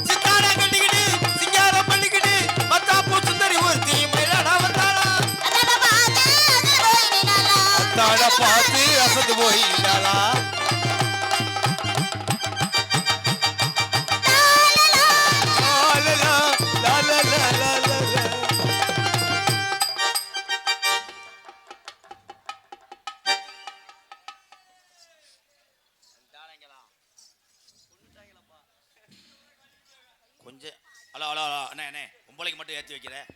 சித்தாடா கட்டிக்கிட்டு சிங்காரம் பண்ணிக்கிட்டு மத்தாப்பூ சுந்தரி ஒருத்தி மயிலாடா வந்தாளா அத்தாட பார்த்து அசந்து போயிட்டாளா கொஞ்சம் ஹலோ ஹலோ ஹலோ அண்ணே அண்ணே பொம்பளைக்கு மட்டும் ஏற்றி வைக்கிறேன்.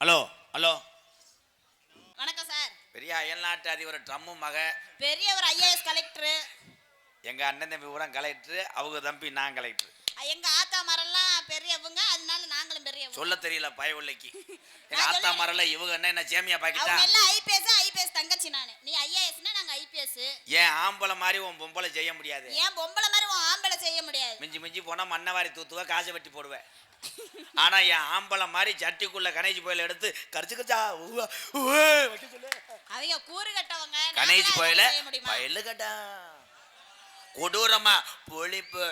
ஹலோ ஹலோ வணக்கம் சார். பெரிய அயல்நாட்டு அதிபர் ட்ரம்மு மக பெரியவர் ஐஏஎஸ் கலெக்டர். எங்கள் அண்ணன் தம்பி பூரா கலெக்டர், அவங்க தம்பி நான் கலெக்டர். எங்க ஆத்தா மரெல்லாம் பெரியவங்க, அதனால நாங்களும் பெரியவங்க. சொல்ல தெரியல பயவுள்ளைக்கு. எங்க ஆத்தா மரல இவங்க என்ன சேமியா பாக்கிட்டா? அவங்க எல்லாம் ஐபிஎஸ் தங்கச்சி நானு. நீ ஐஏஎஸ்னா நாங்க ஐபிஎஸ். ஏன் ஆம்பளை மாதிரி உன் பொம்பளை செய்ய முடியாது? ஏன் பொம்பளை மாதிரி உன் ஆம்பளை செய்ய முடியாது? மிஞ்சி மிஞ்சி போனா மண்ணவாரி தூத்துவ காசை வெட்டி போடுவேன். ஆனா என் ஆம்பளை மாதிரி சட்டிக்குள்ள கணேஜ் போயில எடுத்து கரிச்சு கச்சா அவங்க கூறு கட்டவங்க. கணேஜ் போயில பயிலு கட்டா கொடூரமா பொழிப்பு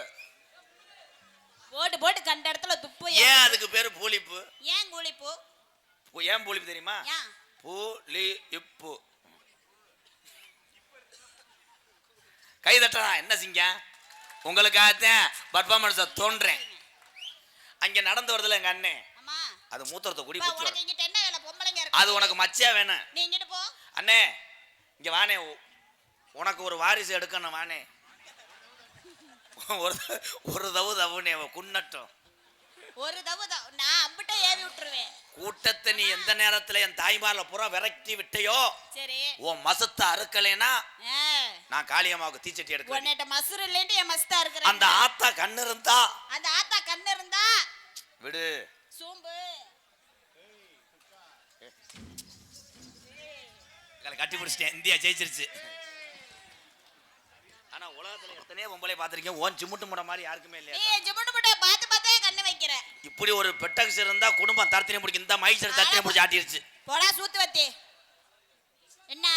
போட்டு போட்டு கண்ட இடத்துல துப்பு. ஏன் அதுக்கு பேரு பூலிப்பு? ஏன் கூலிப்பு? ஏன் பூலிப்பு தெரியுமா? பூலிப்பு. கை தட்டா என்ன சிங்க உங்களுக்காகத்தான் பர்ஃபார்மன்ஸை தோன்றேன். அங்க நடந்து வருதுல எங்க அண்ணே, அது மூத்திரத்தை குடி அது உனக்கு மச்சியா வேணும். நீ இங்கிட்டு போ அண்ணே, இங்க வானே, உனக்கு ஒரு வாரிசு எடுக்கணும் வானே. ஒரு தவு தவுனே குன்னட்டும். ஒரு தவு நான் அம்பிட்ட ஏவி விட்டுருவேன். கூட்டத்தை நீ எந்த நேரத்துல என் தாய்மார்ல பூரா விரட்டி விட்டையோ, சரி உன் மசத்தை அறுக்கலைனா நான் காளியம்மாவுக்கு தீச்சட்டி எடுக்க. உன்னிட்ட மசுறு இல்லைன்னு என் மஸ்தா இருக்கிறேன். அந்த ஆத்தா கண்ணு இருந்தா, அந்த ஆத்தா கண்ணு இருந்தா விடு சூம்பு கட்டி பிடிச்சிட்டேன். இந்தியா ஜெயிச்சிருச்சு. ஆனா உலகத்துல எத்தனையோ பொம்பளை பார்த்திருக்கேன், ஓன் சிமுட்டு முட மாதிரி யாருக்குமே இல்லையா? நீ சிமுட்டு முட பார்த்து பார்த்தே கண்ணு வைக்கிற. இப்படி ஒரு பெட்டக்ஸ் இருந்தா குடும்பம் தரத்தினே முடிக்கும். இந்த மைசர் தரத்தினே முடிச்சு ஆட்டிருச்சு. போடா சூத்து வத்தி. என்ன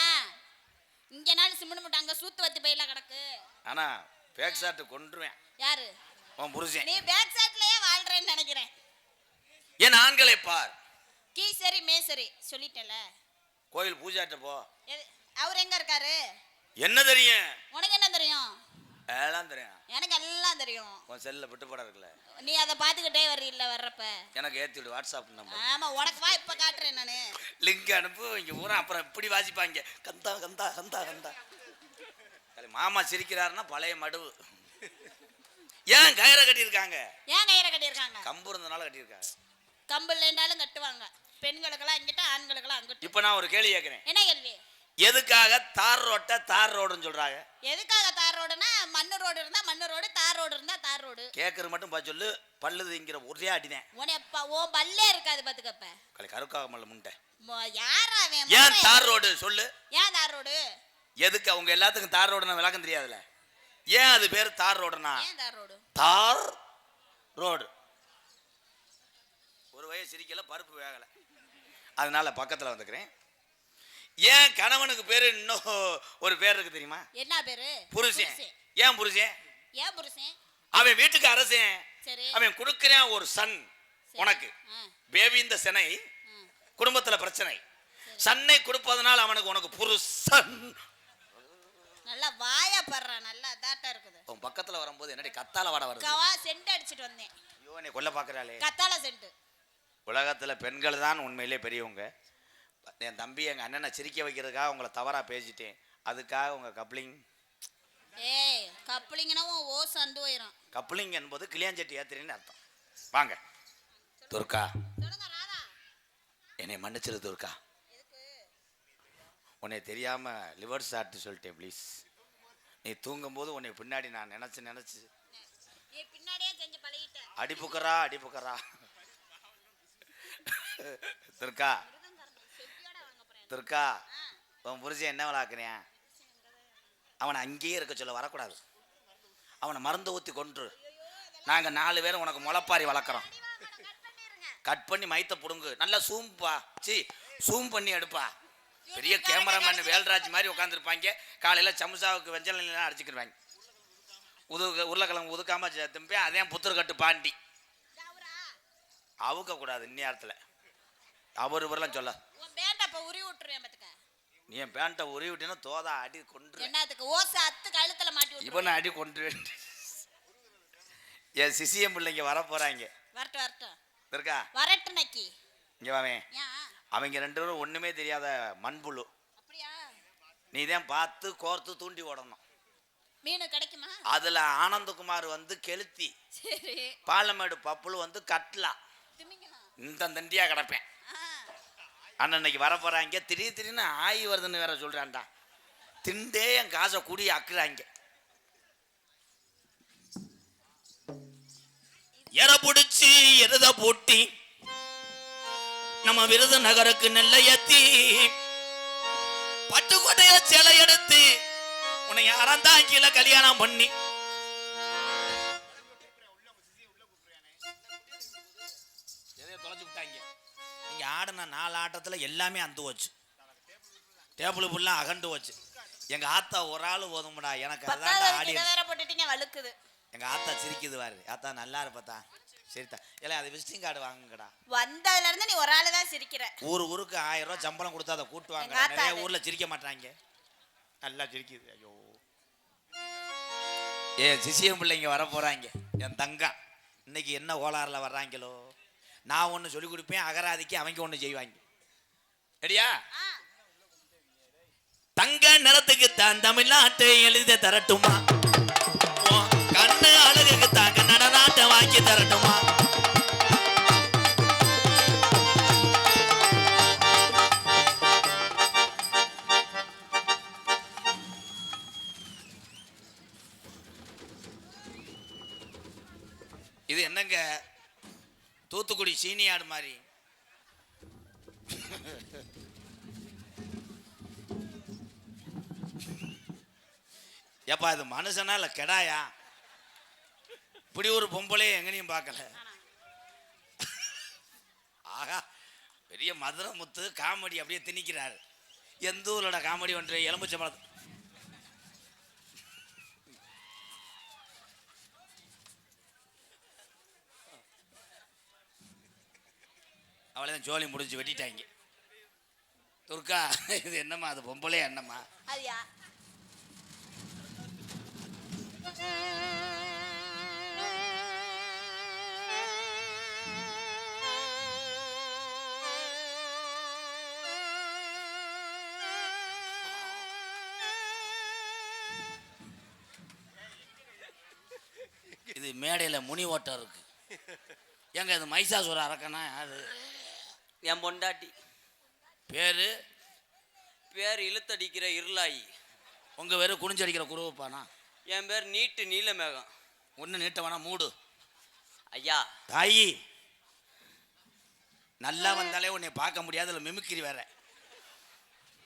இங்க நாள் சிமுட்டு முட்ட அங்க சூத்து வத்தி பையில கிடக்கு. ஆனா பேக் ஷாட் கொன்றுவேன். யாரு? உன் புருஷன். நீ பேக் ஷாட்லயே வாழ்றேன்னு நினைக்கிறேன். ஏன் ஆண்களை பார். கீ சரி மேசரி சொல்லிட்டேல. கோயில் பூஜாட்ட போ. அவர் எங்க இருக்காரு? என்ன தெரியும் உனக்கு? என்ன தெரியும்? எல்லாம் தெரியும். எனக்கு எல்லாம் தெரியும். உன் செல்ல விட்டு போட இருக்குல்ல, நீ அதை பாத்துக்கிட்டே வர்றீல்ல வர்றப்ப எனக்கு ஏத்தி விடு வாட்ஸ்அப் நம்பர். ஆமா உனக்கு வா, இப்ப காட்டுறேன் நானு. லிங்க் அனுப்பு. இங்க ஊரா அப்புறம் இப்படி வாசிப்பாங்க. கந்தா கந்தா கந்தா கந்தா. மாமா சிரிக்கிறாருன்னா பழைய மடுவு. ஏன் கயிறை கட்டியிருக்காங்க? ஏன் கயிறை கட்டியிருக்காங்க? கம்பு இருந்தனால கட்டியிருக்காங்க. கம்பு இல்லைன்னாலும் கட்டுவாங்க. பெண்களுக்கெல்லாம் இங்கிட்ட, ஆண்களுக்கெல்லாம் அங்கிட்ட. இப்ப நான் ஒரு கேள்வி கேட்கிறேன். என்ன கேள்வி? எதுக்காக தார் ரோட்டை தார் ரோடுன்னு சொல்றாங்க? எதுக்காக தார் ரோடுனா, மண்ணு ரோடு இருந்தா மண்ணு ரோடு, தார் ரோடு இருந்தா தார் ரோடு. கேட்கறது மட்டும் பா சொல்லு. பல்லுதுங்கிற ஒரே அடினேன். உனப்பா ஓ பல்லே இருக்காது பாத்துக்கப்ப. கருக்காக மல்ல முண்டை. யாரா அவன்? ஏன் தார் ரோடு சொல்லு. ஏன் தார் ரோடு? எதுக்கு? அவங்க எல்லாத்துக்கும் தார் ரோடுன்னு விளக்கம் தெரியாதுல. ஏன் அது பேர் தார் ரோடுனா? ஏன் தார் ரோடு? தார் ரோடு. ஒரு வயசு சிரிக்கல, பருப்பு வேகல, அதனால பக்கத்துல வந்துக்கிறேன். ஏன் கணவனுக்கு பேரு இன்னும் ஒரு பேர் இருக்கு தெரியுமா? என்ன பேரு? புருஷன். ஏன் புருஷன்? ஏன் புருஷன்? அவன் வீட்டுக்கு அரசன். சரி. அவன் கொடுக்கிறான் ஒரு சன் உனக்கு. பேபி இந்த சென்னை குடும்பத்துல பிரச்சனை. சன்னை கொடுப்பதனால அவனுக்கு உனக்கு புருஷன். நல்லா வாயா படுறா, நல்லா தாட்டா இருக்குது. உன் பக்கத்துல வரும்போது என்னடி கத்தால வாட வருது? கவா சென்ட் அடிச்சிட்டு வந்தேன். ஐயோ நீ கொல்ல பாக்குறாளே. கத்தால சென்ட். உலகத்துல பெண்கள் தான் உண்மையிலே பெரியவங்க. என் தம்பி எங்க அண்ணனை சிரிக்க வைக்கிறதுக்காக உங்களை தவறா பேசிட்டேன். அதுக்காக உங்க கப்ளிங். ஏய் கப்ளிங்னா ஓ சண்டு போயிரும். கப்ளிங் என்பது கிளியாஞ்சட்டி ஏத்துறேன்னு அர்த்தம். வாங்க துர்கா. சொல்லுங்க ராதா. என்னை மன்னிச்சிரு துர்கா. உன்னை தெரியாம லிவர் ஷாட் சொல்லிட்டேன் ப்ளீஸ். நீ தூங்கும்போது உன்னை பின்னாடி நான் நினைச்சு நீ பின்னாடியே செஞ்சு பழகிட்ட. அடிப்புக்கறா அடிப்புக்கறா. துர்கா துர்கா, உன் புருஷன் என்ன விளாக்குறேன்? அவனை அங்கேயே இருக்க சொல்ல, வரக்கூடாது. அவனை மருந்து ஊற்றி கொன்று. நாங்கள் 4 பேரும் உனக்கு முளைப்பாரி வளர்க்குறோம். கட் பண்ணி மைத்த புடுங்கு. நல்லா சூம்பா சூம் பண்ணி எடுப்பா. பெரிய கேமராமேன் வேல்ராஜ் மாதிரி உட்காந்துருப்பாங்க. காலையில் சமுசாவுக்கு வெஞ்சலாம் அடிச்சுக்கிடுவாங்க. உருளைக்கிழங்கு உதுக்காம திம்பேன். அதே புத்தூர்கட்டு பாண்டி அவுக்க கூடாது இந்நேரத்தில். அவர் இவரெல்லாம் சொல்ல உன் பேண்ட அப்ப உரி விட்டுருவேன் பாத்துக்க. நீ என் பேண்ட்டை உருவி விட்டீங்கன்னா தோதா அடி கொன்று. என்னத்துக்கு ஓசை அத்து கழுத்துல மாட்டி விட்டு இவனை அடி கொன்று. என் சிசியம் பிள்ளைங்க வர போறாங்க. வரட்டும் வரட்டும் இருக்கா வரட்டு நக்கி. இங்க வாவேன். ஏன் அவங்க 2 பேரும் ஒண்ணுமே தெரியாத மண்புழு. அப்படியா? நீ தான் பார்த்து கோர்த்து தூண்டி ஓடணும். மீன் கிடைக்குமா? அதுல ஆனந்தகுமார் வந்து கெளுத்தி, சரி பாலமேடு பப்புளு வந்து கட்லா. திமிங்கலாம். இந்த தண்டியா கிடப்பேன். அண்ணன் இன்னைக்கு வர போறாங்க. திடீர்னு ஆயி வருதுன்னு வேற சொல்றான்டா. திண்டே என் காசை கூடி அக்குறாங்க. எற பிடிச்சி எருத பூட்டி நம்ம விருது நகருக்கு நெல்லை ஏத்தி பட்டுக்கோட்டைய சிலை எடுத்து உன்னை யாராம் தான் கீழே கல்யாணம் பண்ணி தொலைச்சு விட்டாங்க. நீங்க ஆடின 4 ஆட்டத்துல எல்லாமே அந்து வச்சு, டேபிள் ஃபுல்லா அகண்டு வச்சு. எங்க ஆத்தா ஒரு ஆளு போதும்டா எனக்கு. அதான் ஆடி வேற போட்டுட்டீங்க வழுக்குது. எங்க ஆத்தா சிரிக்குது பாரு. ஆத்தா நல்லா இருப்பத்தா. சரிதா. இல்லை அது விசிட்டிங் கார்டு வாங்குங்கடா. வந்ததுல இருந்து நீ ஒரு ஆளு தான் சிரிக்கிற. ஊருக்கு 1000 ரூபாய் சம்பளம் கொடுத்தா அதை கூட்டுவாங்க. நிறைய ஊர்ல சிரிக்க மாட்டாங்க. நல்லா சிரிக்குது. ஐயோ சிசியம் பிள்ளைங்க வர போறாங்க. என் தங்கம் இன்னைக்கு என்ன கோளாறுல வர்றாங்களோ. நான் ஒன்று சொல்லி கொடுப்பேன், அகராதிக்கு அவங்க ஒன்று செய்வாங்க. சரியா? தங்க நிறத்துக்கு தான் தமிழ்நாட்டை எழுதி தரட்டுமா, கண்ணு அழகுக்கு தாங்க நடனாட்டை வாங்கி தரட்டுமா. இது என்னங்க தூத்துக்குடி சீனியாடு மாதிரி. ஏப்பா இது மனுஷனா இல்ல கெடாயா? இப்படி ஒரு பொம்பளை எங்கனையும் பார்க்கல. ஆகா பெரிய மதுரை முத்து காமெடி அப்படியே திணிக்கிறாரு. எந்த ஊரோட காமெடி ஒன்று எலும்புச்சம்பளம். அவளைதான் ஜோலி முடிஞ்சு வெட்டிட்டாங்க. துர்கா இது என்னம்மா? அது பொம்பளை என்னம்மா? அதுயா இது மேடையில முனி ஓட்டம் இருக்கு. ஏங்க இது மைசாசுர அரக்கனா? அது என் பொண்டாட்டி. பேரு இழுத்தடிக்கிற இருளாயி. உங்க பேரு குனிஞ்சடிக்கிற குருவப்பானா? என் பேர் நீட்டு நீலமேகம். ஒன்று நீட்டவனா மூடு. ஐயா தாயி நல்லா வந்தாலே உன்னை பார்க்க முடியாது. இல்லை மிமிக்கிரி வேற.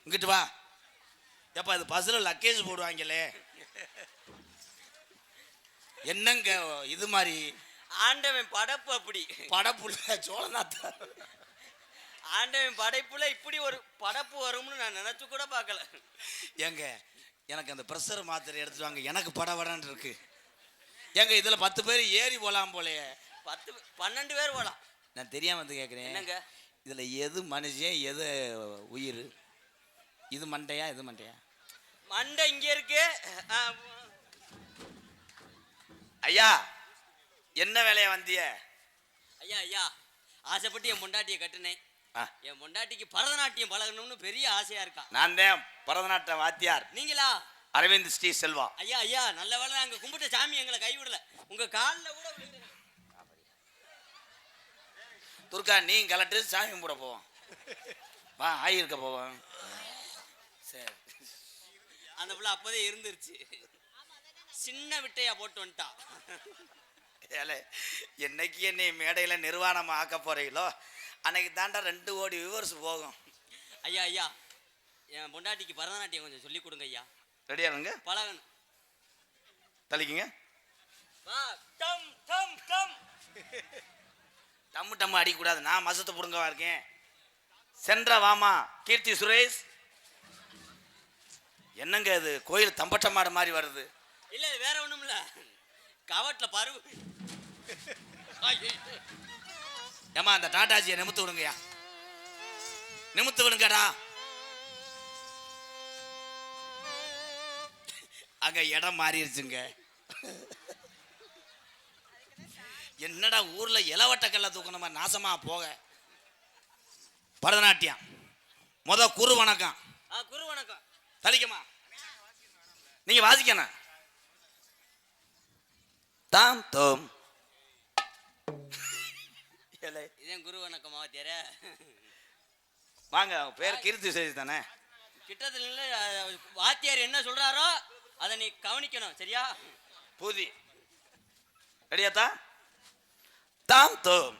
இங்கிட்டு வா. எப்பா இது பஸ்ஸில் லக்கேஜ் போடுவாங்களே என்னங்க இது மாதிரி? ஆண்டவன் படைப்பு அப்படி. படப்புள்ள சோழநாத்தா. ஆண்டவன் படைப்புல இப்படி ஒரு படைப்பு வரும்னு நான் நினைச்சு கூட பார்க்கல. ஏங்க எனக்கு அந்த ப்ரெஷர் மாத்திரை எடுத்துட்டு வாங்க. எனக்கு படவடான்னு இருக்கு. ஏங்க இதுல 10 பேர் ஏறி போலாம் போலையே. 12 பேர் போலாம். நான் தெரியாம வந்து கேட்குறேன். என்னங்க இதுல எது மனுஷன் எது உயிர்? இது மண்டையா இது மண்டையா? மண்டை இங்க இருக்கு. ஐயா என்ன வேலையா வந்திய? ஐயா ஐயா ஆசைப்பட்டு என் பொண்டாட்டியை கட்டுனேன். என் பொண்டாட்டிக்கு பரதநாட்டியம் பழகணும்னு பெரிய ஆசையா இருக்கா. நான் தான் பரதநாட்டிய வாத்தியார். நீங்களா? அரவிந்த் ஸ்ரீ செல்வா. ஐயா ஐயா நல்ல வேலை நாங்க கும்பிட்ட சாமி எங்களை கைவிடல. உங்க காலில் கூட விழுந்து. துர்கா நீ கலட்டு சாமி கும்பிட போவோம். வா ஆயிருக்க போவோம். சரி அந்த பிள்ளை அப்போதே இருந்துருச்சு. சின்ன விட்டையா போட்டு வந்துட்டான். என்னைக்கு என்னை மேடையில் நிர்வாணம் ஆக்க போறீங்களோ அன்னைக்கு தாண்டா 2 கோடி வியூவர்ஸ் போகும். ஐயா ஐயா என் பொண்டாட்டிக்கு பரதநாட்டியம் கொஞ்சம் சொல்லி கொடுங்க ஐயா. ரெடியா இருங்க. பழகணும். தள்ளிக்கிங்க. டம் டம் டம் டம்மு டம்மு அடிக்கக்கூடாது. நான் மசத்தை புடுங்கவா இருக்கேன். சென்ற வாமா கீர்த்தி சுரேஷ். என்னங்க இது கோயில் தம்பட்ட மாடு மாதிரி வருது. இல்ல வேற ஒண்ணும் இல்ல, கவட்ல பருவு. ஏமா அந்த டாட்டாஜியை நிமித்து விடுங்கயா, நிமித்து விடுங்கடா. அங்க இடம் மாறிடுச்சுங்க. என்னடா ஊர்ல இளவட்ட கல்ல தூக்கணும் மாதிரி நாசமா போக. பரதநாட்டியம் குரு வணக்கம். குரு வணக்கம். தலிக்கமா நீங்க வாசிக்கணும். தாம் தோம். இதே குரு வணக்கம் வாத்தியார. வாங்க, பேர் கீர்த்தி சேதி தானே. கிட்டத்துல வாத்தியார் என்ன சொல்றாரோ அதை நீ கவனிக்கணும், சரியா? பூதி ரெடியாத்தா? தாம் தோம்.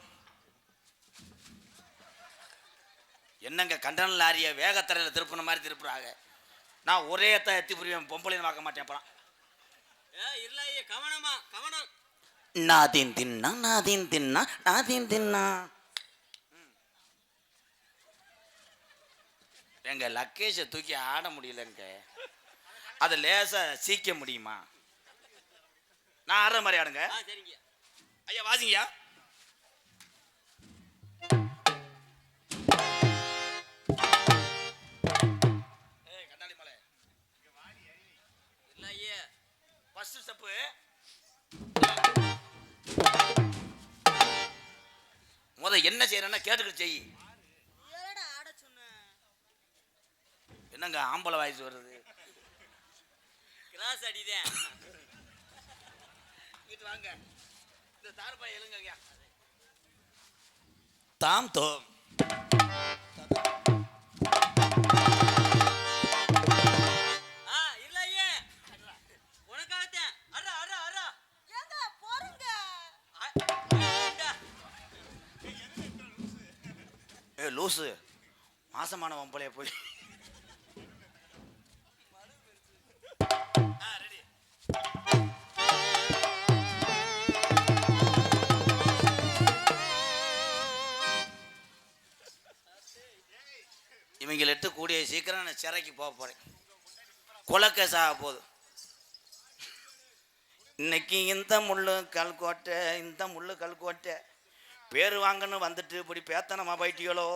என்னங்க கண்டன லாரிய வேகத்தரையில் திருப்பின மாதிரி திருப்புறாங்க. நான் ஒரே எத்தி புரிவேன், பொம்பளைன்னு பார்க்க மாட்டேன். அப்புறம் இல்லையே, கவனமா கவனம். நாதீன் தின்னா நாதீன் தின்னா நாதீன் தின்னா. எங்க லக்கேஷை தூக்கி ஆட முடியலங்க. அதை லேசா சீக்க முடியுமா? நான் ஆடுற மாதிரி ஆடுங்க. சரிங்க ஐயா, வாசிங்கய்யா. கண்ணாடி மலை இல்லையே. First step. என்ன செய்யறேன்னா கேட்டுக்கிட்டு செய். என்னங்க ஆம்பளை வாய்ஸ் வருது? கிராஸ் அடிதேன். வாங்க, இந்த தார்பாய் எழுங்க. தாம் தோம். இல்லையே, உனக்காகத்தான். அடா அடா அடா ஏங்க போறங்க. லூசு மாசமான வம்பளைய போய். இவங்களை எட்டு கூடிய சீக்கிரம் நான் சிறைக்கு போக போறேன். கொலைக்கேஸ் ஆக போகுது. இன்னைக்கு இந்த முள்ளு கல்கோட்டை பேர் வாங்கன்னு வந்துட்டு இப்படி பேத்தனமா போயிட்டியலோ.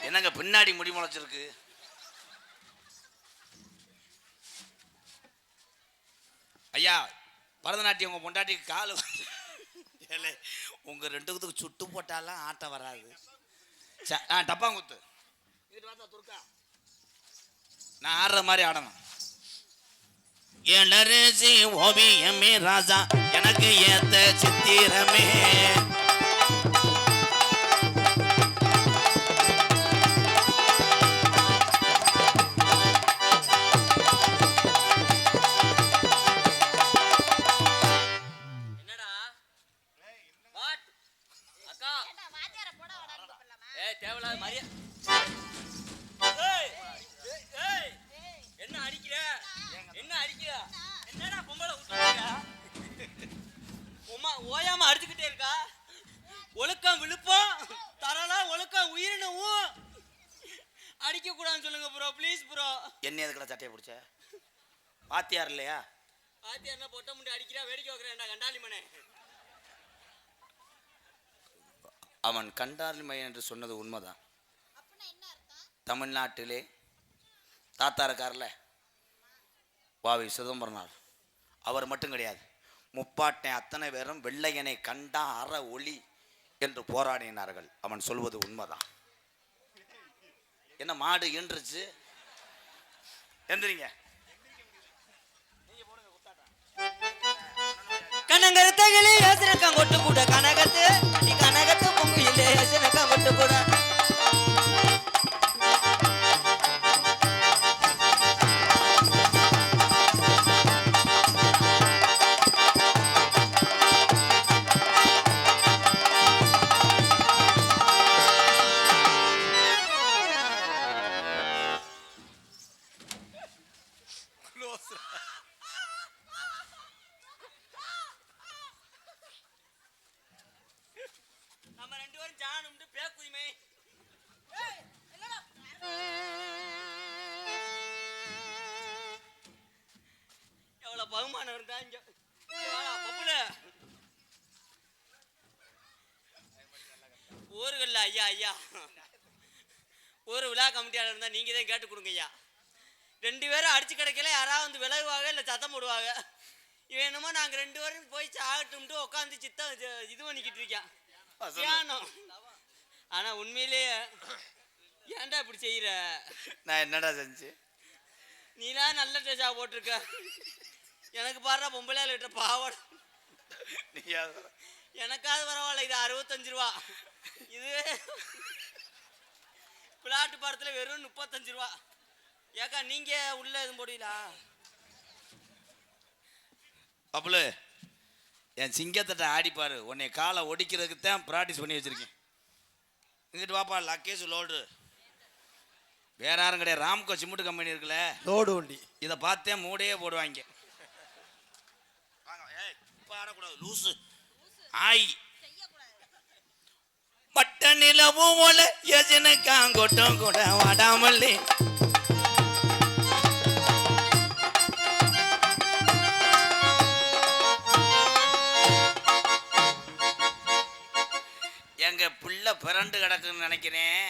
என்னங்க பின்னாடி முடி முளைச்சிருக்கு? ஐயா, பரதநாட்டியம் உங்க பொண்டாட்டிக்கு காலு உங்க ரெண்டுத்துக்கு சுட்டு போட்டாலாம் ஆட்டம் வராது. டப்பாங்குத்து நான் ஆடுற மாதிரி ஆடணும். எழரசி ஓவியமே ராஜா எனக்கு ஏத்த சித்திரமே. என்னடா வாட் அக்கா வாத்தியார போட வரான்னு சொல்லலாமா? தேவலாத மாதிரியா? என்ன அடிக்கிற? என்னடா பொம்பளை விட்டுருக்க? ஓயாம அடிச்சுக்கிட்டே இருக்கா? ஒழுக்கம் விழுப்பம் தரலாம், ஒழுக்கம் உயிரினவும் அடிக்க கூடாதுன்னு சொல்லுங்க ப்ரோ, ப்ளீஸ் ப்ரோ. என்ன எதுக்குள்ள சட்டையை பிடிச்ச? வாத்தியார் இல்லையா? வாத்தியார்னா பொட்டை முடி அடிக்கிறா, வேடிக்கை வைக்கிறேன்டா கண்டாளி மனே. அவன் கண்டார்மை என்று சொன்னது உண்மைதான். தமிழ்நாட்டிலே தாத்தா இருக்கார்ல, வாவி சிதம்பரனார், அவர் மட்டும் கிடையாது, முப்பாட்டை அத்தனை பேரும் வெள்ளையனை கண்டா அற ஒளி என்று போராடினார்கள். அவன் சொல்வது உண்மைதான். என்ன மாடு ஈன்றுச்சு? எந்திரிங்க. கனகரத்தகளே யோசனக்கம் கொட்டு கூட கனகத்து நீ கனகத்து பொங்குயிலே யோசனக்கம் கொட்டு கூட. நம்ம ரெண்டு பேரும் ஜானும்னு பேக்குரிமை. அவமானம் இருந்தா இங்க பப்புல ஊருகள்ல ஐயா ஐயா ஒரு விழா கமிட்டியாளர் இருந்தா நீங்க தான் கேட்டு கொடுங்க ஐயா. 2 பேரும் அடிச்சு கிடைக்கல, யாராவது வந்து விலகுவாங்க இல்லை சத்தம் போடுவாங்க. இவன் என்னமோ நாங்க 2 பேரும் போய் சாகட்டும்ட்டு உட்காந்து சித்தம் இது பண்ணிக்கிட்டு இருக்கேன் தியானம். ஆனா உண்மையிலேயே ஏன்டா இப்படி செய்யற? நான் என்னடா செஞ்சு? நீலாம் நல்ல ட்ரெஸ்ஸா போட்டிருக்க, எனக்கு பாடுறா பொம்பளையால் விட்ட பாவாடை. எனக்காவது பரவாயில்ல, இது 65 ரூபா. இது பிளாட்டு படத்துல வெறும் 35 ரூபா. ஏக்கா நீங்க உள்ள எதுவும் போடுவீங்களா? அப்பளு என் சிங்கத்திட்ட ஆடிப்பாரு, உன்னை காலை ஒடிக்கிறதுக்கு தான் ப்ராக்டிஸ் பண்ணி வச்சிருக்கேன். இங்கிட்டு வாப்பா, லக்கேஜ் லோடு. வேற யாரும் கிடையாது, ராம்கோ சிமெண்ட் கம்பெனி இருக்குல்ல, லோடு வண்டி. இதை பார்த்தே மூடையே போடுவாங்க. இப்போ ஆடக்கூடாது லூசு ஆய். பட்ட நிலவும் போல எஜனுக்காங்கொட்டம் கூட வாடாமல்லி. எங்க பிள்ளை பிறண்டு கிடக்குன்னு நினைக்கிறேன்.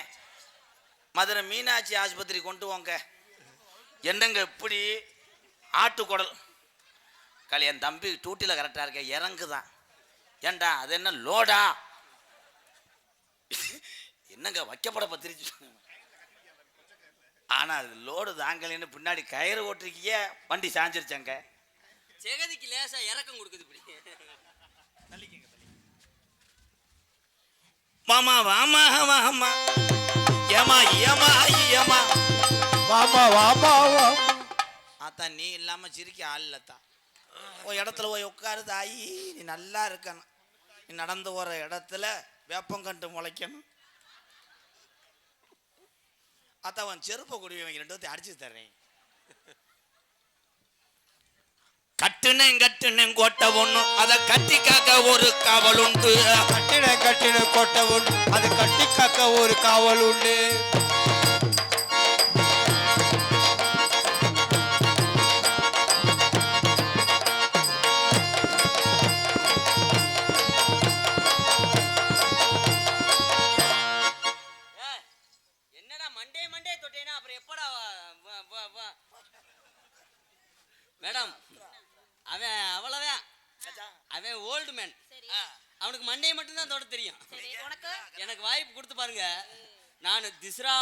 மதுரை மீனாட்சி ஆஸ்பத்திரி கொண்டு போங்க. என்னங்க இப்படி ஆட்டுக்குடல் களி. என் தம்பி டூட்டியில் கரெக்டாக இருக்க இறங்குதான். ஏண்டா அது என்ன லோடா? என்னங்க வைக்கப்பட பத்திரிச்சு. ஆனால் அது லோடு தாங்கலன்னு பின்னாடி கயிறு ஓட்டிருக்கிய வண்டி சாஞ்சிருச்சாங்க. ஜெகதிக்கு லேசா இறக்கம் கொடுக்குது இப்படி. வாமா வாமா வாமா ஏமா ஏமா ஏமா வாமா வாமா வா. அத்தான் நீ இல்லாமல் சிரிக்க ஆள் இல்லத்தான். ஒரு இடத்துல போய் உட்காருது ஆயி, நீ நல்லா இருக்கணும். நீ நடந்து போகிற இடத்துல வேப்பங்கண்டு முளைக்கணும். அத்தவன் செருப்பை குடிவங்க 2 பேர்த்தையும் அடிச்சு தர்றேன். கட்டுனேன் கோட்டை ஒண்ணு, அதை கட்டி காக்க ஒரு காவல் உண்டு. கட்டின கோட்டை ஒன்று, அதை கட்டி காக்க ஒரு காவல் உண்டு. என்னடா மண்டே தொட்டேனா அப்புறம் எப்படா மேடம்? அவன் அவ்வளவுதான், அவன் ஓல்டு மேன். அவனுக்கு மண்டையை மட்டும்தான் தொட தெரியும். எனக்கு வாய்ப்பு கொடுத்து பாருங்க, நான் திஸ்ரா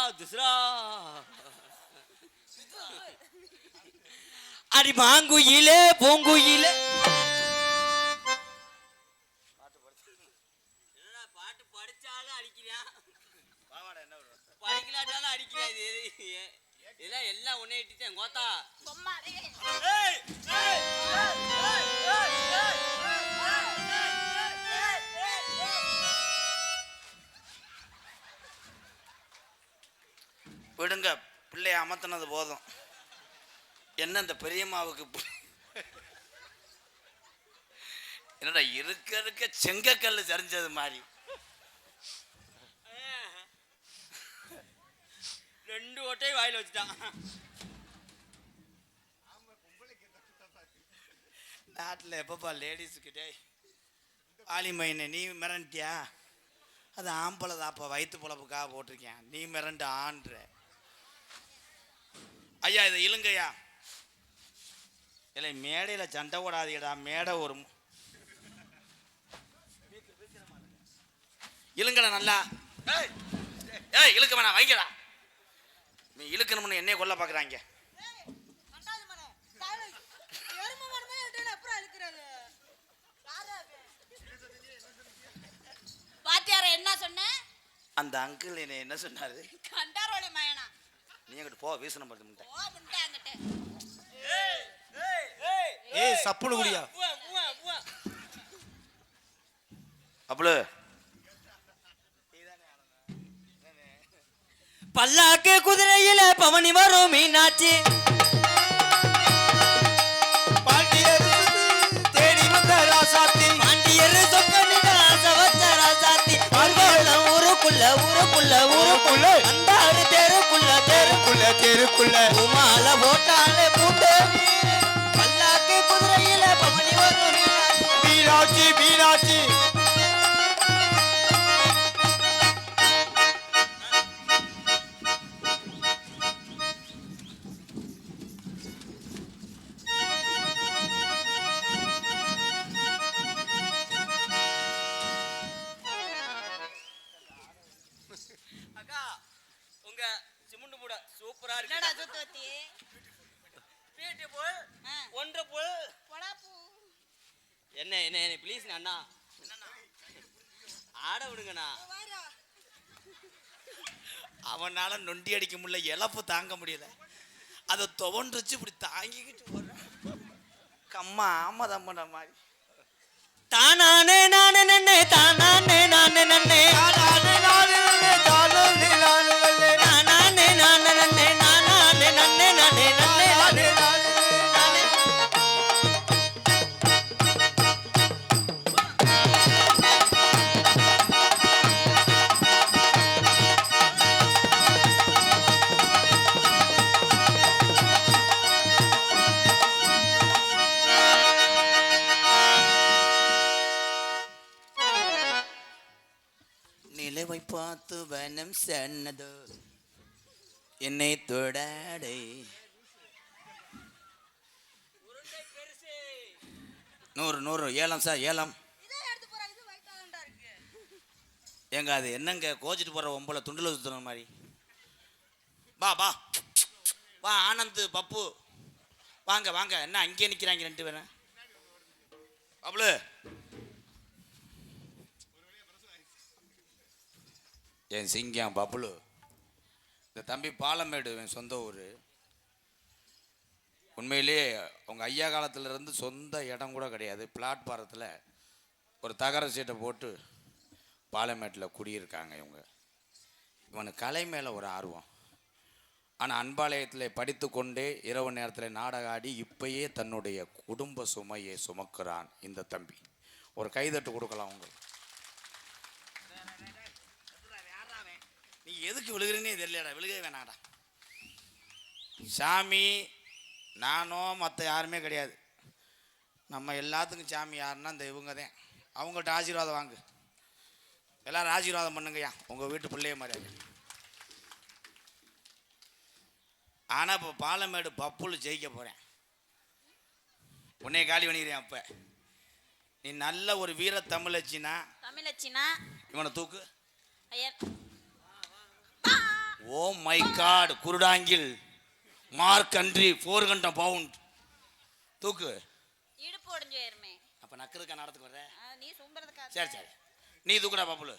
அடி மாங்குயிலே பூங்குயிலே. பாட்டு படிச்சாலும் அடிக்கிறான், படிக்கலாட்டாலும் அடிக்கிறான். இதெல்லாம் எல்லாம் ஒன்னே இட்டுட்டேன் கோத்தா. விடுங்க, பிள்ளைய அமர்த்தினது போதும். என்ன இந்த பெரியம்மாவுக்கு என்னடா இருக்க செங்கக்கல்லு சரிஞ்சது மாதிரி 2 ஓட்டை வாயில வச்சுட்டான். நாட்டில் எப்பப்பா லேடிஸுக்கிட்டே ஆலிமைனை நீ மிரண்டியா? அது ஆம்பளை தாப்பா, வயிற்று பொழப்புக்காக போட்டிருக்கேன். நீ மிரண்டு ஆன்ற. ஐயா இதை இழுங்கய்யா. இல்லை மேடையில் சண்டை ஓடாதீடா, மேடை ஒரு இழுங்கடா நல்லா. ஏய் இழுக்க வேணாம், வைங்கடா. நீ இழுக்கணும்னு என்னைய கொல்ல பார்க்குறாங்க. பாத்தியார என்ன சொன்ன? அந்த அங்கிள் என்ன சொன்னாரு? கண்டாரோளி மயனா. நீ அங்கிட்டு போ, வீசணும் பார்த்து முட்டை. ஓ முண்டை அங்கிட்டு. ஏய் சப்புனு குடியா. அப்பளு பல்லாக்கு குதிரையில பவனி வரும் மீனாட்சி. பாண்டியர் தேடி வந்த ராசாத்தி, பாண்டியர் சொக்கனிட ஆசவச்ச ராசாத்தி. பல்வேளம் ஊருக்குள்ள அந்தாறு தெருக்குள்ள தெருக்குள்ள உமால போட்டாலே பூண்டு. பல்லாக்கு குதிரையில காமாட்சி மீனாட்சி அக்கா உங்க சிமெண்ட் மூட சூப்பரா என்னடா இருக்கு சுத்து வத்தி பியூட்டிஃபுல் ஒண்டர்ஃபுல் பொடாப்பு என்ன என்ன என்ன ப்ளீஸ் அண்ணா ஆட விடுங்கண்ணா அவனால நொண்டி அடிக்க முடியல, இழப்பு தாங்க முடியல, அதை துவண்டுச்சு இப்படி தாங்கிக்கிட்டு போறான். கம்மா ஆமதம்மன மாதிரி தானானே நானே நன்னே தானானே நானே நன்னே நானே நானே நானே நானே நானானே நானே நன்னே நானானே நன்னே நானே நன்னே நானே நானே நிலவை பார்த்து வனம் சொன்னதோ என்னை தொடாடை. 100 ஏலம் சார், ஏலம். ஏங்க அது என்னங்க கோச்சிட்டு போற ஒம்பளை துண்டுல சுத்துற மாதிரி. வா வா வா ஆனந்த் பப்பு வாங்க வாங்க. என்ன அங்கேயே நிக்கிறாங்க 2 பேரும்? அவ்வளோ என் சிங்கம் பப்புலு. இந்த தம்பி பாலமேடு என் சொந்த ஊர். உண்மையிலே அவங்க ஐயா காலத்திலேருந்து சொந்த இடம் கூட கிடையாது. பிளாட்பாரத்தில் ஒரு தகர சீட்டை போட்டு பாலமேட்டில் குடியிருக்காங்க இவங்க. இவனுக்கு கலை மேலே ஒரு ஆர்வம். ஆனால் அன்பாலயத்தில் படித்து கொண்டே இரவு நேரத்தில் நாடகம் ஆடி இப்பயே தன்னுடைய குடும்ப சுமையை சுமக்கிறான் இந்த தம்பி. ஒரு கைதட்டு கொடுக்கலாம் உங்களுக்கு. நீ எதுக்கு விழுகிறேன்னே தெரியலடா, விழுகவே வேணாடா. சாமி நானோ மற்ற யாருமே கிடையாது. நம்ம எல்லாத்துக்கும் சாமி யாருன்னா இந்த இவங்க தான். அவங்கள்ட்ட ஆசீர்வாதம் வாங்கு. எல்லாரும் ஆசீர்வாதம் பண்ணுங்கய்யா, உங்கள் வீட்டு பிள்ளைய மாதிரி. ஆனால் இப்போ பாலமேடு பப்புல ஜெயிக்க போகிறேன். உன்னைய காலி பண்ணிக்கிறேன். அப்போ நீ நல்ல ஒரு வீர தமிழச்சினா இவனை தூக்கு. ஐயா ஓ மை காட், குருடாங்கில் மார்க் கண்ட்ரி 4 கண்டம் பவுண்ட் தூக்கு. இடுப்பு உடைஞ்சு போயிருமே. அப்போ நக்கிறதுக்கா நடத்துக்கு வர்ற? நீ சும்பறதுக்கா? சரி சரி, நீ தூக்குடா பப்புலு.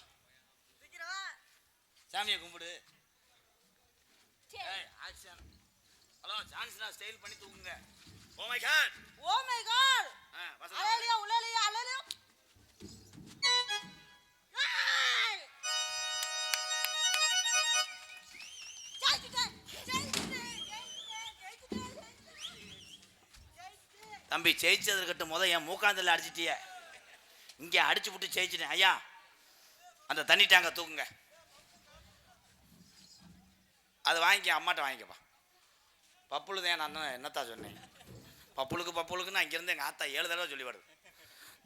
சாமியை கும்பிடு. ஆக்ஷன். ஹலோ சான்ஸ்னா ஸ்டைல் பண்ணி தூக்குங்க. Oh my god, oh my god. அலலியா உலலியா அலலியா. தம்பி ஜெயிச்சது இருக்கட்டும், முதல் என் மூக்காந்தில் அடிச்சிட்டிய. இங்கே அடிச்சு விட்டு ஜெயிச்சிட்டேன். ஐயா அந்த தண்ணி டேங்க தூக்குங்க. அது வாங்கிக்க, அம்மாட்ட வாங்கிக்கப்பா. பப்புளு தான் நான் என்னத்தா சொன்னேன். பப்புளுக்குன்னு அங்கேருந்து எங்கள் ஆத்தா 7 தடவை சொல்லி வருது.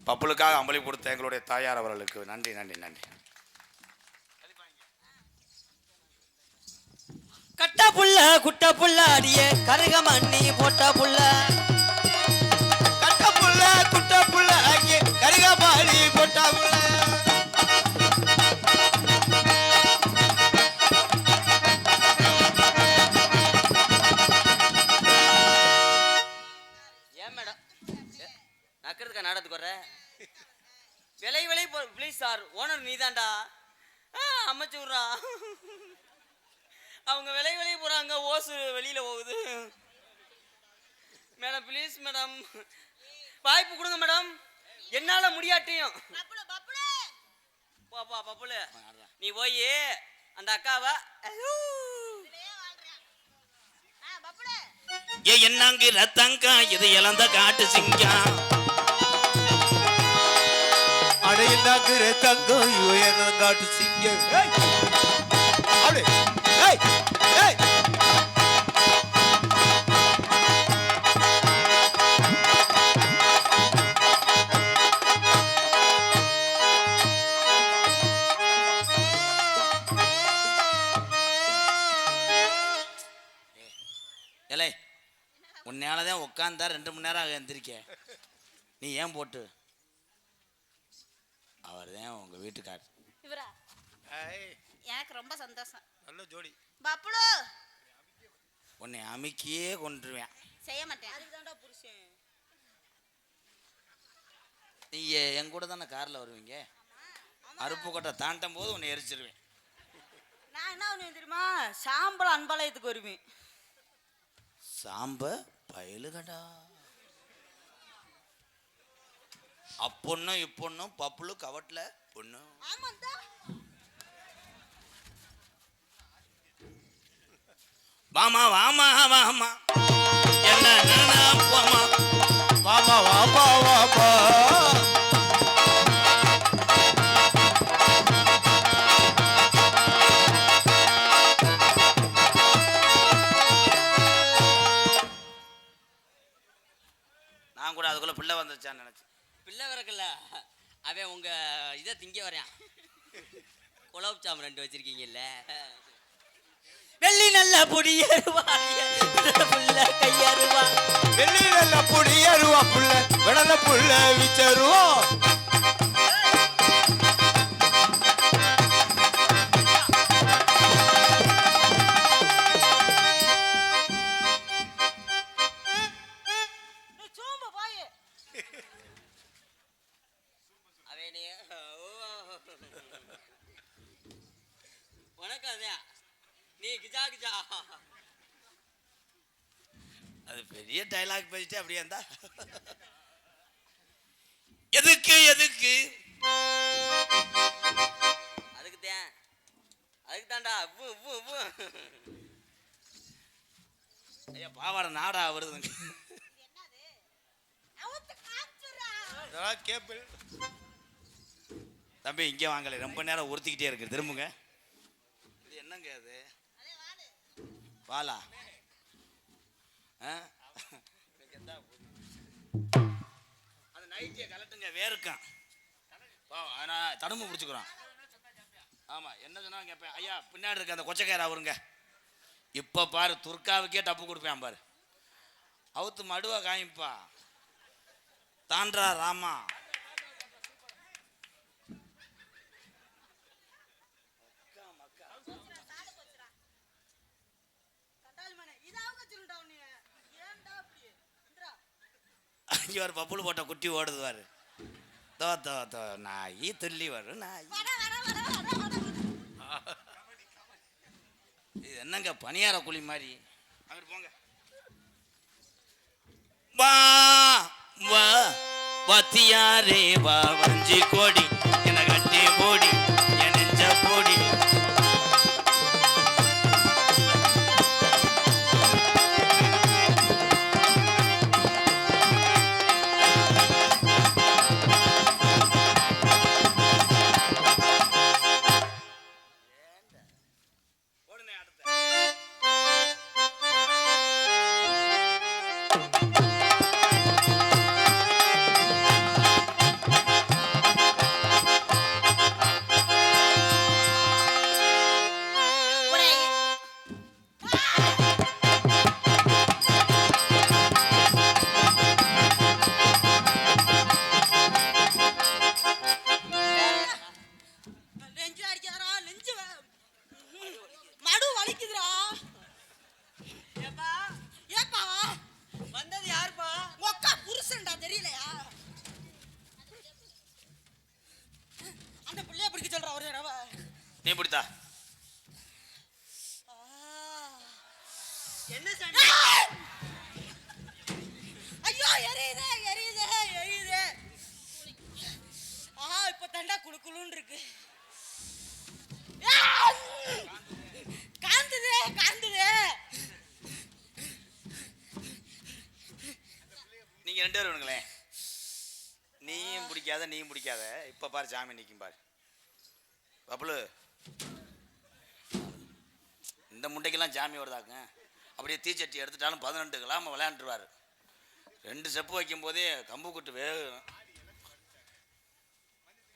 பப்புளுக்காக அம்பளி கொடுத்த எங்களுடைய தாயார் அவர்களுக்கு நன்றி நன்றி நன்றி. கட்ட புள்ள குட்ட புள்ள அடிய கருக மண்ணி போட்ட புள்ள கட்ட புள்ள குட்ட புள்ள அங்கே கரிகாபாடி போட்டா புள்ள. ஏன் மேடம் நக்கிறதுக்கா நாடத்துக்கு வர்ற? விலை ப்ளீஸ் சார், ஓனர் நீதான்டா. அமைச்சு விட்றா. அவங்க விலை போறாங்க, ஓசு வெளியில போகுது. மேடம் ப்ளீஸ் மேடம், வாய்ப்பு கொடுங்க மேடம், என்னால முடியாட்டியும். பாப்பா பப்புல நீ போய் அந்த அக்காவை ஏ என்னங்க ரத்தங்கா இது இழந்த காட்டு சிங்கம். அடையினாக்குற தங்கம் உயர்ந்த காட்டு சிங்கம். அப்படி உன்னாலதான் உட்காந்தா 2 மணி நேரம் எந்திரிக்க. நீ ஏன் போட்டு? அவர் தான் உங்க வீட்டுக்கார். இவரா? ஏய், எனக்கு ரொம்ப சந்தோஷம். நல்ல ஜோடி. பப்புளு உன்னை அமுக்கியே கொண்டுருவேன். செய்ய மாட்டேன். அதுக்கு தான்டா புருஷன். நீங்க என் கூட தானே கார்ல வருவீங்க. அருப்புக்கோட்டை தாண்டும் போது உன்னை எரிச்சிருவேன். நான் என்ன பண்ணுவேன் தெரியுமா? சாம்பல் அன்பாலயத்துக்கு வருவேன். சாம்ப பயலுகடா. அப்பொன்னும் இப்பொன்னும் பப்புளு கவட்ல பொண்ணு. ஆமாண்டா. வாமா வாமா வாமா என்ன நினைப்போமா. வாமா வாமா வாமா. நான் கூட அதுக்குள்ள பிள்ளை வந்துருச்சான்னு நினைச்சேன். பிள்ளை வரக்கல, அவன் உங்க இதை திங்க வரையான். குலோப் ஜாம் 2 வச்சிருக்கீங்கல்ல. வெள்ளி நல்ல பொடியருவா புள்ள கையருவா. வெள்ளி நல்ல புடியருவா புள்ள விடல புள்ள விச்சருவா. நீ சோம்பு போய். அவனே வணக்கம். அதான் நீ கிஜா கிஜா. அது பெரிய டைலாக் பேசிட்டு அப்படியே இருந்தா. எதுக்கு எதுக்கு அதுக்கு தான்டா. ஐயா பாவாடை நாடா வருதுங்க. இதெல்லாம் கேபிள். தம்பி இங்கே வாங்கலை, ரொம்ப நேரம் உறுத்திக்கிட்டே இருக்கு. திரும்புங்க. இது என்னங்க அது? வாலா அந்த நைட்டியை கலட்டுங்க, வேர்க்கும். ஆனால் தடும்பு பிடிச்சிக்கிறோம். ஆமாம் என்ன சொன்னா கேட்பேன். ஐயா பின்னாடி இருக்க அந்த கொச்சக்கார அவருங்க. இப்போ பாரு துர்காவுக்கே டப்பு கொடுப்பேன் பாரு. அவுத்து மடுவா காமிப்பா. தாண்டா ராமா. இங்கே ஒரு பப்புள் போட்ட குட்டி ஓடுதுவாரு. தோ தோ தோ நாயி துள்ளி வரும் நாய். இது என்னங்க பனியார குழி மாதிரி. அங்கிட்டு போங்க. வா வா வாத்தியாரே வா வஞ்சி கோடி என கட்டி போடி என் நெஞ்ச போடி. நெஞ்சு அடிக்காரா? நெஞ்சு மடு வலிக்குதுடா. ஏப்பா ஏப்பா வந்தது யாருப்பா? ஒக்கா புருஷன்டா, தெரியலையா? அந்த பிள்ளைய பிடிக்க சொல்ற ஒரு தடவை. நீ பிடித்தா என்ன சண்டை? ஐயோ எரியுதே எரியுதே எரியுதே. இப்ப தண்டா குளு குளுன்னு இருக்கு. காந்துதே காந்துதே. நீங்க 2 பேரும் வேணுங்களேன். நீயும் பிடிக்காத நீயும் பிடிக்காத. இப்ப பாரு சாமி நிற்கும் பாரு. பப்புளு இந்த முட்டைக்கெல்லாம் சாமி வருதாங்க. அப்படியே தீச்சட்டி எடுத்துட்டாலும் 12 கிளாம விளையாண்டுருவாரு. 2 ஸ்டெப்பு வைக்கும் போதே கம்பு குட்டு வேகும்.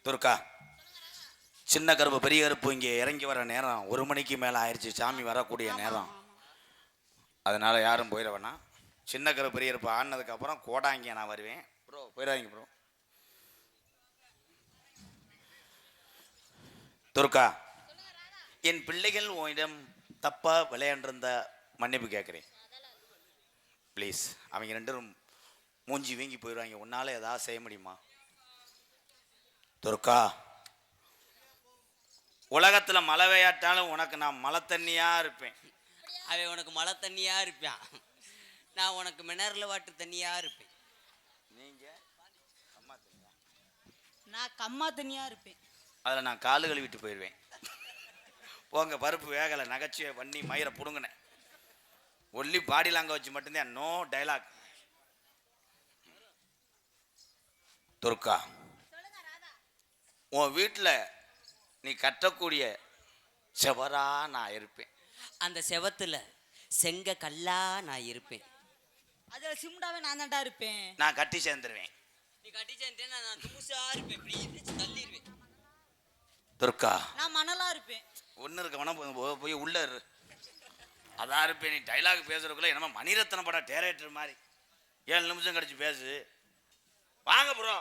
துர்கா சின்ன கருப்பு பெரிய கருப்பு இங்கே இறங்கி வர நேரம் 1 மணிக்கு மேலே ஆயிடுச்சு. சாமி வரக்கூடிய நேரம். அதனால யாரும் போயிட வேணாம். சின்ன கரு பெரிய இருப்பு ஆடினதுக்கப்புறம் கோடாங்கிய நான் வருவேன். ப்ரோ போயிடாதீங்க ப்ரோ. துர்கா, என் பிள்ளைகள் உன்னிடம் தப்பா விளையாண்டிருந்த மன்னிப்பு கேட்குறேன் ப்ளீஸ். அவங்க ரெண்டும் மூஞ்சி வீங்கி போயிடுவாங்க. உன்னால ஏதாவது செய்ய முடியுமா துர்கா? உலகத்துல மழை பெய்யாட்டாலும் உனக்கு நான் மழை தண்ணியா இருப்பேன். அவன் உனக்கு மழை தண்ணியா இருப்பான், நான் உனக்கு மினரல் வாட்டர் தண்ணியா இருப்பேன். நீங்க அம்மா தண்ணியா? நான் கம்மா தனியா இருப்பேன். அதில் நான் காலு கழுவிட்டு போயிடுவேன். போங்க, பருப்பு வேகலை, நகைச்சுவை பண்ணி மயிரை பிடுங்கினேன். ஒன்லி பாடி லாங்க வச்சு மட்டும்தான், நோ டைலாக். துர்கா, உன் வீட்டில் நீ கட்டக்கூடிய செவரா நான் இருப்பேன். அந்த செவத்துல செங்க கல்லா நான் இருப்பேன். அதுல சிம்டாவே நான் தான்டா இருப்பேன். நான் கட்டி சேர்ந்துருவேன். நீ கட்டி சேர்ந்தேன்னா நான் துமுசா இருப்பேன், இப்படி இருந்துச்சு தள்ளிடுவேன். துர்கா, நான் மணலா இருப்பேன். ஒன்று இருக்க வேணா போய் உள்ள இரு. அதான் இருப்பேன். நீ டைலாக் பேசுறதுக்குள்ள என்னமோ மணிரத்னம் படம் டேரக்டர் மாதிரி 7 நிமிஷம் கழிச்சு பேசு. வாங்க ப்ரோ,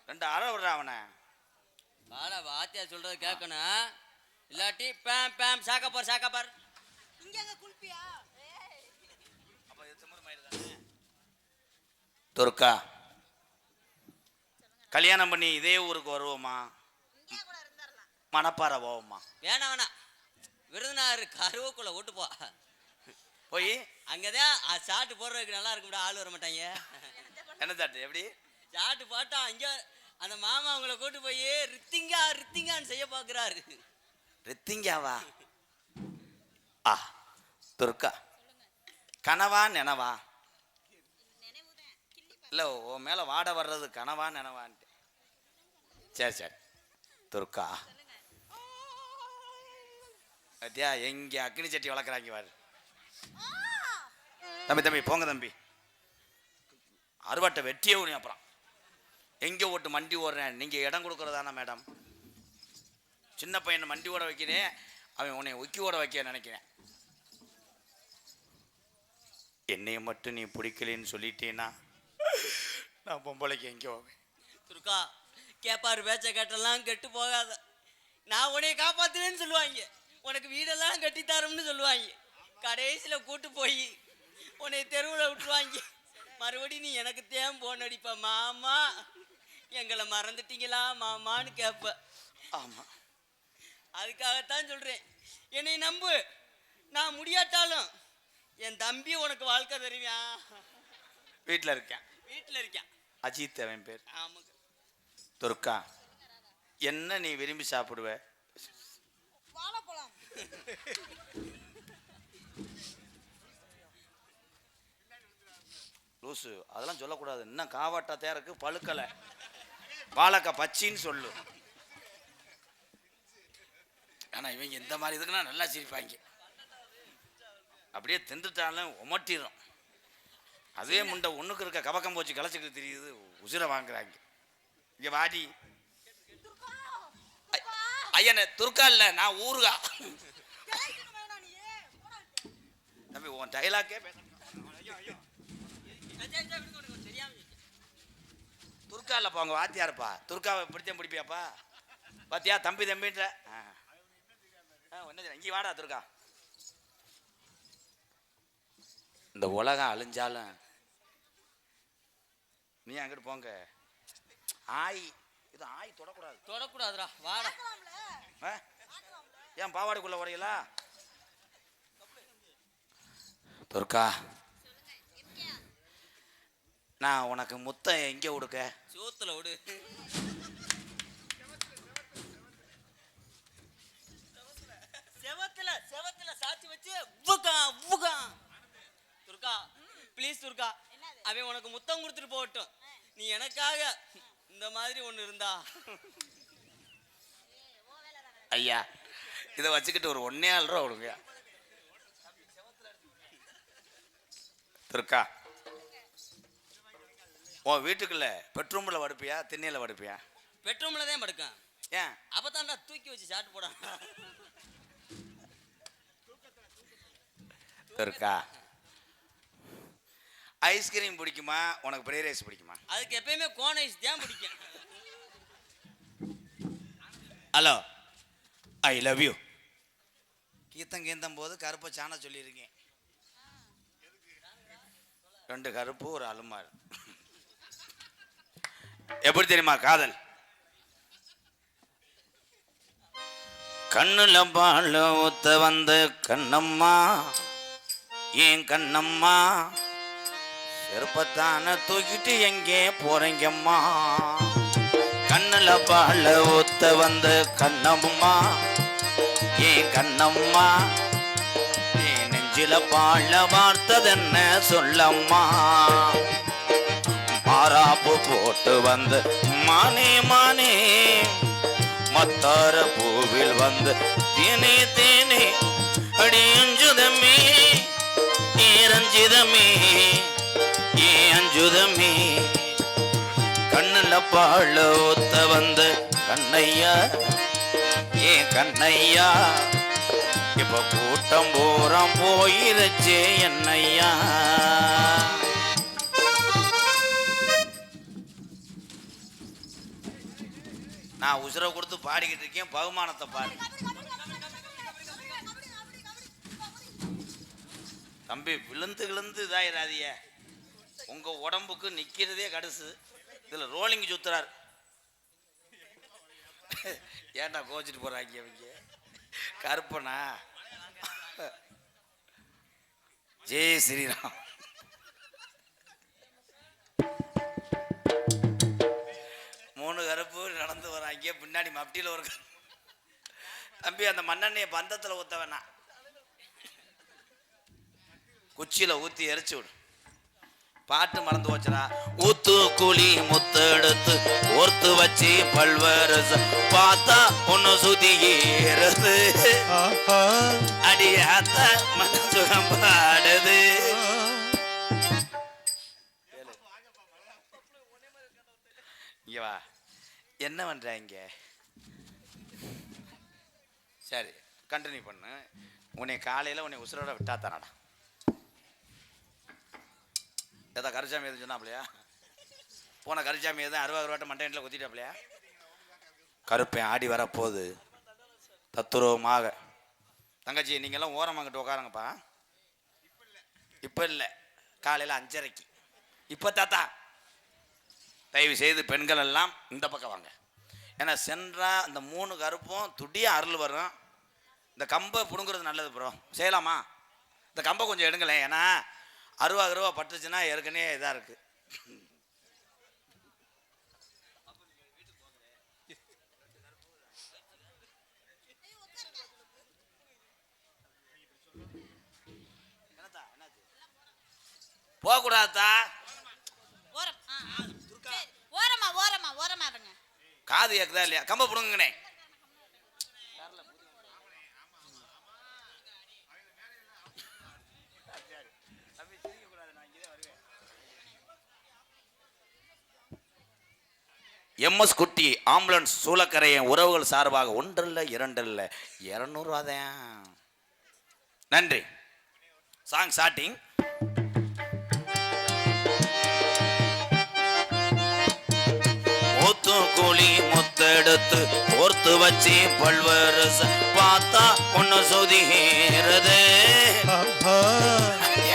2 அரை விடுறா அவனை. வாடா, வாத்தியா சொல்றது கேட்கணும், இல்லாட்டி பேம் பேம் சாக்கப்பார் சாக்கப்பார். இங்க அங்க குளிப்பியா? துர்கா, கல்யாணம் பண்ணி இதே ஊருக்கு வருவோமா, மணப்பாறை போவோமா? வேணாம் வேணாம், விருதுநகர் கருவக்குள்ள ஓட்டு போ. போய் அங்கதான் சாட்டு போடுறதுக்கு நல்லா இருக்கும்டா, ஆள் வர மாட்டாங்க. என்ன சாட்டு எப்படி சாட்டு போட்டா அங்க அந்த மாமா உங்களை கூட்டு போய் ரித்திங்கா ரித்திங்கான்னு செய்ய பாக்குறாரு. ரித்திங்காவா? ஆ துர்கா, கனவா நினவா? இல்லை, உன் மேலே வாட வர்றது கனவா நினவான்ட்டு. சரி சரி துர்கா, அத்தியா எங்க அக்னி சட்டி வளர்க்குறாங்க பாரு. தம்பி தம்பி போங்க தம்பி, அறுவாட்டை வெட்டியே விடுங்க. அப்புறம் எங்கே ஓட்டு மண்டி ஓடுறேன், நீங்கள் இடம் கொடுக்குறதானா மேடம்? சின்ன பையனை மண்டி ஓட வைக்கிறேன், அவன் உன்னை ஒக்கி ஓட வைக்க நினைக்கிறேன். என்னைய மட்டும் நீ பிடிக்கலன்னு சொல்லிட்டேன்னா நான் பொம்பளைக்கு எங்கே போவேன்? துர்கா, கேப்பாரு பேச்ச கேட்டெல்லாம் கெட்டு போகாத, நான் உன்னை காப்பாத்துவேன்னு சொல்லுவாங்க, உனக்கு வீடெல்லாம் கட்டித்தாரோம்னு சொல்லுவாங்க, கடைசியில் கூட்டு போய் உன்னை தெருவில் விட்டுருவாங்க. மறுபடியும் நீ எனக்கு தேம் போன் அடிப்ப, மாமா எங்களை மறந்துட்டீங்களா மாமான்னு கேட்ப. ஆமாம், அதுக்காகத்தான் சொல்கிறேன், என்னை நம்பு, நான் முடியாட்டாலும் என் தம்பி உனக்கு வாழ்க்கை தருவியான். வீட்டில் இருக்கேன். வீட்டில் இருக்கேன். அஜித் அவன் பேர். ஆமாங்க. துர்கா, என்ன நீ விரும்பி சாப்பிடுவ? வாழைப்பழம். லூசு, அதெல்லாம் சொல்லக்கூடாது. இன்னும் காவாட்டா தேருக்கு பழுக்கலை. வாழைக்காய் பச்சின்னு சொல்லு. ஆனால் இவங்க இந்த மாதிரி இதுக்குன்னா நல்லா சிரிப்பாங்க. அப்படியே தின்றுட்டாலும் உமட்டிடும். அதே முண்டை ஒன்றுக்கு இருக்க கபக்கம் போச்சு கலைச்சிக்கிட்டு தெரியுது, உசிரை வாங்குறாங்க. இங்கே வாடி. ஐயனை துர்கா இல்லை, நான் ஊருகா. தம்பி உன் டைலாக்கே துர்கா இல்லைப்பா, உங்க வாத்தியாருப்பா. துர்காவை பிடிச்சேன் பிடிப்பியாப்பா? பாத்தியா தம்பி தம்பின்ற ஒன்று இங்கே வாடா துர்கா. இந்த உலகம் அழிஞ்சாலும் நீ அங்கிட்டு போங்க. ஆய், இது ஆய் தொடக்கூடாது. தொடக்கூடாதுடா, வாடா. ஏன் பாவாடைக்குள்ள உடையலா? துர்கா, நான் உனக்கு முத்தம் எங்கே கொடுக்க? சோத்துல விடு. செவத்துல செவத்துல சாட்சி வச்சு உவ்வுகா உவ்வுகா. துர்கா ப்ளீஸ் துர்கா, அவன் உனக்கு முத்தம் கொடுத்துட்டு போகட்டும், நீ எனக்காக இந்த மாதிரி ஒன்று இருந்தா. ஐயா, இதை வச்சுக்கிட்டு ஒரு 1.5 ரூபா கொடுங்க. துர்கா, உன் வீட்டுக்குள்ள பெட்ரூமில் படுப்பியா திண்ணையில் படுப்பியா? பெட்ரூம்ல தான் படுக்கேன். ஏன்? அப்பதான்டா தூக்கி வச்சு சாட்டு போட. துர்கா, ஐஸ்கிரீம் பிடிக்குமா உனக்கு ஃப்ரைட் ரைஸ் பிடிக்குமா? அதுக்கு எப்பயுமே கோன் ஐஸ் தான் பிடிக்கும். Hello, I love you. கீத்தம் போது கருப்பை சாண சொல்லியிருக்கேன். 2 கருப்பு ஒரு அலுமார். எப்படி தெரியுமா காதல்? கண்ணுல பால ஊத்த வந்த கண்ணம்மா, ஏன் கண்ணம்மா, செருப்பத்தான தூக்கிட்டு எங்கே போறீங்கம்மா? கண்ணுல பால ஊத்த வந்த கண்ணம்மா, ஏன் கண்ணம்மா, ஏன் நெஞ்சில பால வார்த்ததென்ன சொல்லம்மா? மாறாப்பு போட்டு வந்து மானே மானே, மத்தார பூவில் வந்து தேனே தேனே, அடியஞ்சுதமே ஏரஞ்சிதமே ஏ அஞ்சுதமே. கண்ணுல பாழ ஊத்த வந்து கண்ணையா, ஏ கண்ணையா, இப்ப கூட்டம் பூரம் போயிருச்சே என்னையா. நான் உசுரை கொடுத்து பாடிக்கிட்டு இருக்கேன், பகுமானத்தை பாடு. தம்பி விழுந்து விழுந்து இதாயிராதிய, உங்க உடம்புக்கு நிக்கிறதே கடுசு, இதுல ரோலிங் சுத்துறாரு. ஏன்டா கோச்சிட்டு போறாங்க அவங்க? கருப்பனா? ஜெய் ஸ்ரீராம். மூணு கருப்பு நடந்து வராங்க, பின்னாடி மப்டியில் ஒரு தம்பி. அந்த மண்ணெண்ணைய பந்தத்தில் ஊத்த வேணாம், குச்சியில ஊத்தி எரிச்சு விடு. பாட்டு மறந்து போச்சுடா. ஊத்து கூலி முத்து எடுத்து ஓர்த்து வச்சு பல்வரச பார்த்தா ஒன்னு சுதி ஏறுது, அடியாத்த மனசுகம் பாடுது. இங்க வா, என்ன பண்றாங்க? சரி கண்டினியூ பண்ணு. உன்னை காலையில் உன்னை உசுரோட விட்டா தானடா. ஏதா கரிசாமி எதுவும் சொன்னாப்லையா? போன கரிசாமி எதுவும் 60 ரூபாட்ட மண்டையில் குத்திட்டாப்லையா? கருப்பேன் ஆடி வர போகுது தத்துருவமாக. தங்கச்சி நீங்கள்லாம் ஓரமாங்கிட்டு உட்காருங்கப்பா. இப்போ இல்லை, காலையில் 5:30க்கு. இப்போ தாத்தா தயவு செய்து பெண்கள் எல்லாம் இந்த பக்கம் வாங்க. ஏன்னா சென்றா இந்த 3 கருப்பும் துடியாக அருள் வரும். இந்த கம்பை பிடுங்குறது நல்லது ப்ரோ, செய்யலாமா? இந்த கம்பை கொஞ்சம் எடுங்களேன், ஏன்னா 60 ரூபா பட்டுச்சுன்னா ஏற்கனவே இதாக இருக்கு. போகக்கூடாதா? ஓரமா ஓரமா ஓரமா இருங்க. காது ஏக்குதா இல்லையா? கம்ப பிடுங்கண்ணே. எம்எஸ் குட்டி ஆம்புலன்ஸ் சூளக்கரையின் உறவுகள் சார்பாக 1 இல்லை 2 இல்லை 200 ரூபா தான். நன்றி. Song starting. ஊத்து கூலி முத்தெடுத்து ஓர்த்து வச்சு பல்வரச பார்த்தா ஒன்னு சுதிகிறது,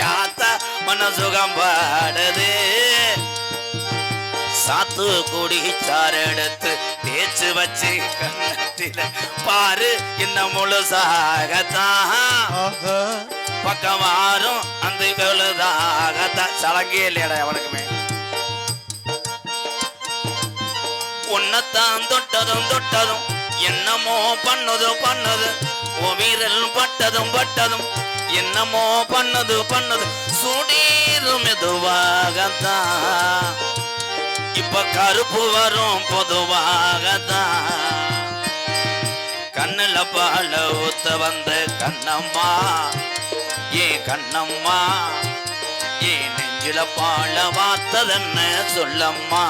யாத்தா மன சுகம் பாடுது. சாத்து கூடி சாறு எடுத்து தேய்ச்சு வச்சு கண்ணத்தில பாரு இன்னும் முழுசாகத்தான், பக்கம் வாரும் அந்த வெளுதாகத்தான். சலங்கே இல்லையடா அவனுக்குமே. உன்னத்தான் தொட்டதும் தொட்டதும் என்னமோ பண்ணது பண்ணது, உன் வீரல் பட்டதும் பட்டதும் என்னமோ பண்ணது பண்ணது, சுடீரும் மெதுவாகத்தான். இப்ப கருப்பு வரும் பொதுவாகத்தான். கண்ணுல பால ஊத்த வந்த கண்ணம்மா, ஏன் கண்ணம்மா, ஏன் நெஞ்சில பால வார்த்ததென்ன சொல்லம்மா?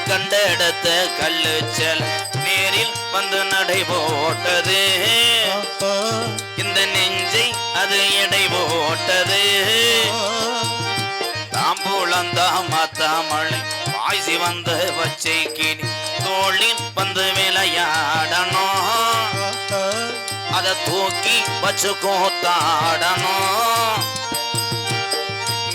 கண்ட இடத்த கல்லு செல் நேரில் வந்து நடை போட்டது இந்த நெஞ்சை அது எடை போட்டது தாம்பூலந்தாம் மாத்தாமலை வாய்சி வந்த பச்சை கிளி தோளில் வந்து விளையாடணும் அதை தூக்கி வச்சு கூத்தாடணும்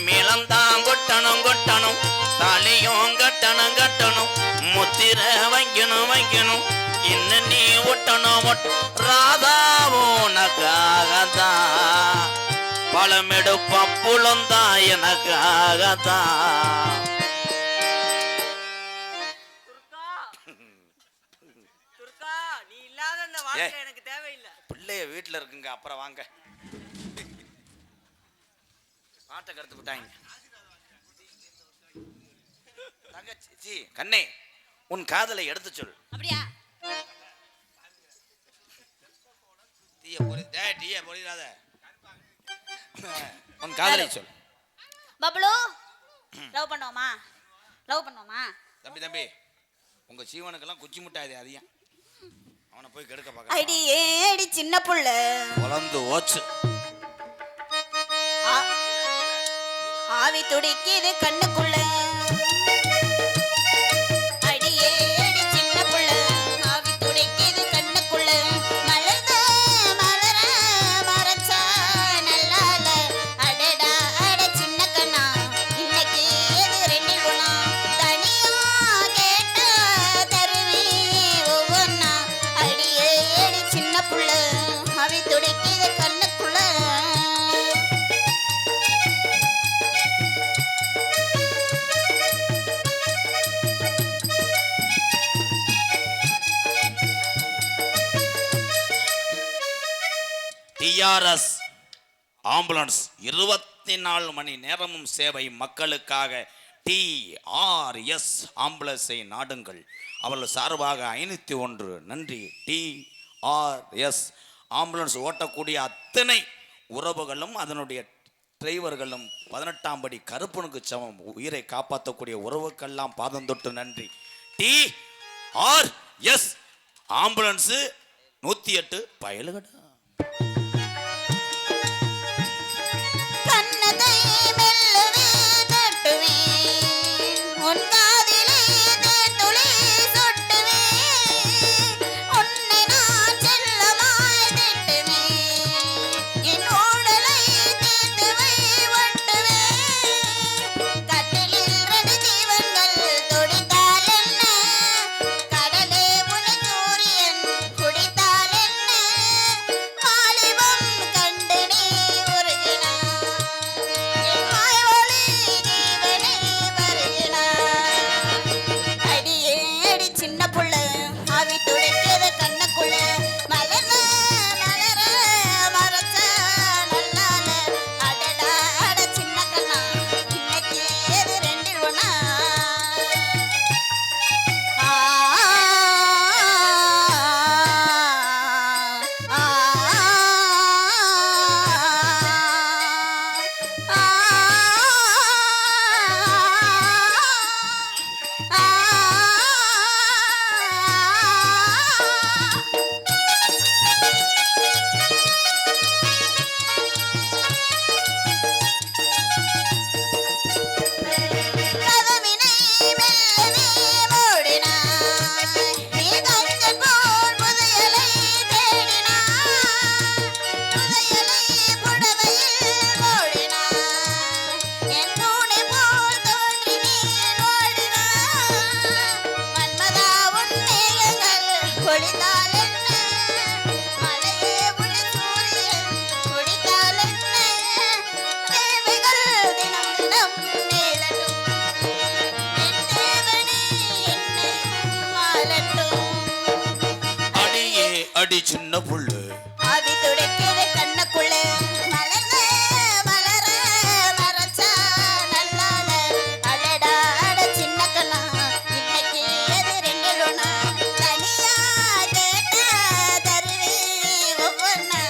மிளந்தான் கொட்டணும் கொட்டணும் தாலியும் கட்டணும் கட்டணும் முத்திர வைக்கணும் இன்னும் நீ ஒட்டணும் ராதாவோனக்காகத்தான் பழமெடுப்புலந்தான் எனக்காகத்தான் துர்கா நீ இல்லாத இந்த வாழ்க்கை எனக்கு தேவையில்லை. பிள்ளைய வீட்டுல இருக்குங்க அப்புறம் வாங்க பாட்டை கருத்து விட்டாங்க தங்கச்சி கண்ணே உன் காதலை எடுத்து சொல் அப்படியா? டீய பொறிடாத உன் காதலை சொல் பப்ளு லவ் பண்ணுவோமா? லவ் பண்ணுவோமா? தம்பி உங்க சீவனுக்கெல்லாம் குச்சி முட்டாது அதிகம் அவனை போய் கெடுக்க பார்க்க அடி ஏடி சின்ன புள்ள வளர்ந்து ஓச்சு ஆவி துடிக்குது கண்ணுக்குள்ள அடி ஏடி சின்ன புள்ள ஆவி துடிக்குது கண்ணுக்குள்ள மலர்ந்த மலர மரச்சா நல்லால அடடா அட சின்ன கண்ணா இன்னைக்கு ஏது ரெண்டில் ஒண்ணா தனியா கேட்டா தருவி ஒவ்வொன்னா அடி ஏடி சின்ன புள்ள ஆவி துடிக்குது கண்ணுக்குள்ள டிஆர்எஸ் ஆம்புலன்ஸ் 24 மணி நேரமும் சேவை மக்களுக்காக டிஆர்எஸ் ஆம்புலன்ஸை நாடுங்கள் அவர்கள் சார்பாக 501 நன்றி. டிஆர்எஸ் ஆம்புலன்ஸ் ஓட்டக்கூடிய அத்தனை உறவுகளும் அதனுடைய டிரைவர்களும் 18ஆம் படி கருப்பனுக்கு சமம் உயிரை காப்பாற்றக்கூடிய உறவுக்கெல்லாம் பாதம் தொட்டு நன்றி. TRS ambulance 108 பயலுகடா. கண்ணதை மெல்லவே தட்டுவேன் உன் காதிலே தேன்துளி சொட்டுவேன் உன்னை நான் செல்லமாய் திட்டுவேன் என் ஓடலை தீர்த்துவை ஒட்டுவேன் கட்டிலில் 2 ஜீவன்கள் துடித்தால் என்ன கடலே உன் சூரியன் குடித்தால் என்ன வாலிபம் கண்டு நீ உருகினாய் என் வாய் ஒளி ஜீவனை வருகினாய் அடியே அடி சின்ன புள்ள ஆவி துடிக்குது கண்ணுக்குள்ள மலர்ந்த மலர மரச்ச நல்லால அடடா அட சின்ன கண்ணா இன்னைக்கு ஏது ரெண்டில் ஒண்ணா கதவினை மெல்லவே மூடினாய் நீ கஞ்சன் போல் புதையலை தேடினாய் புதையலை புடவையில் மூடினாய் என் தூணை போல் தோன்றி நீ ஓடினாய் மன்மதா உன் மேகங்கள் பொழிந்தால் என்ன மலையே உன் சூரியன் குடித்தால் என்ன தேவைகள் தினம் தினம் மேலட்டும் என் தேவனே என்னையும் ஆளட்டும் அடியே அடி சின்ன புல்லு ஆவி துடைக்கிற கண்ணுக்குள்ள மலர்ந்த மலர மரச்சா நல்லால அடடா அட சின்ன கண்ணா இன்னைக்கு ஏது ரெண்டில் ஒண்ணா தனியா கேட்டா தருவி ஒவ்வொன்னா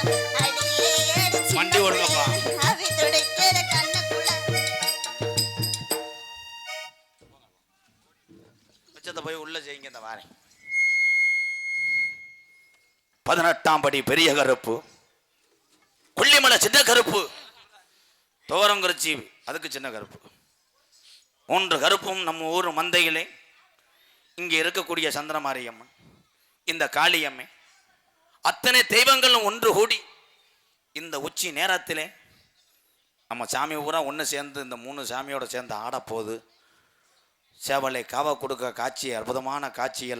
அடியே அடி சின்ன வண்டி ஓடுங்கப்பா. புள்ள, ஆவி துடைக்கிற கண்ணுக்குள்ள வச்சத வாரேன். 18ஆம் படி பெரிய கருப்பு, கொல்லிமலை சின்ன கருப்பு, தோரங்குறிச்சி அதுக்கு சின்ன கருப்பு. 3 கருப்பும் நம்ம ஊர் மந்தையிலே இங்கே இருக்கக்கூடிய சந்திரமாரியம்மன், இந்த காளியம்மை, அத்தனை தெய்வங்களும் ஒன்று கூடி இந்த உச்சி நேரத்திலே நம்ம சாமி பூரா ஒன்று சேர்ந்து இந்த 3 சாமியோட சேர்ந்து ஆடப்போகுது. சேவலை காவ கொடுக்க காட்சி, அற்புதமான காட்சிகள்.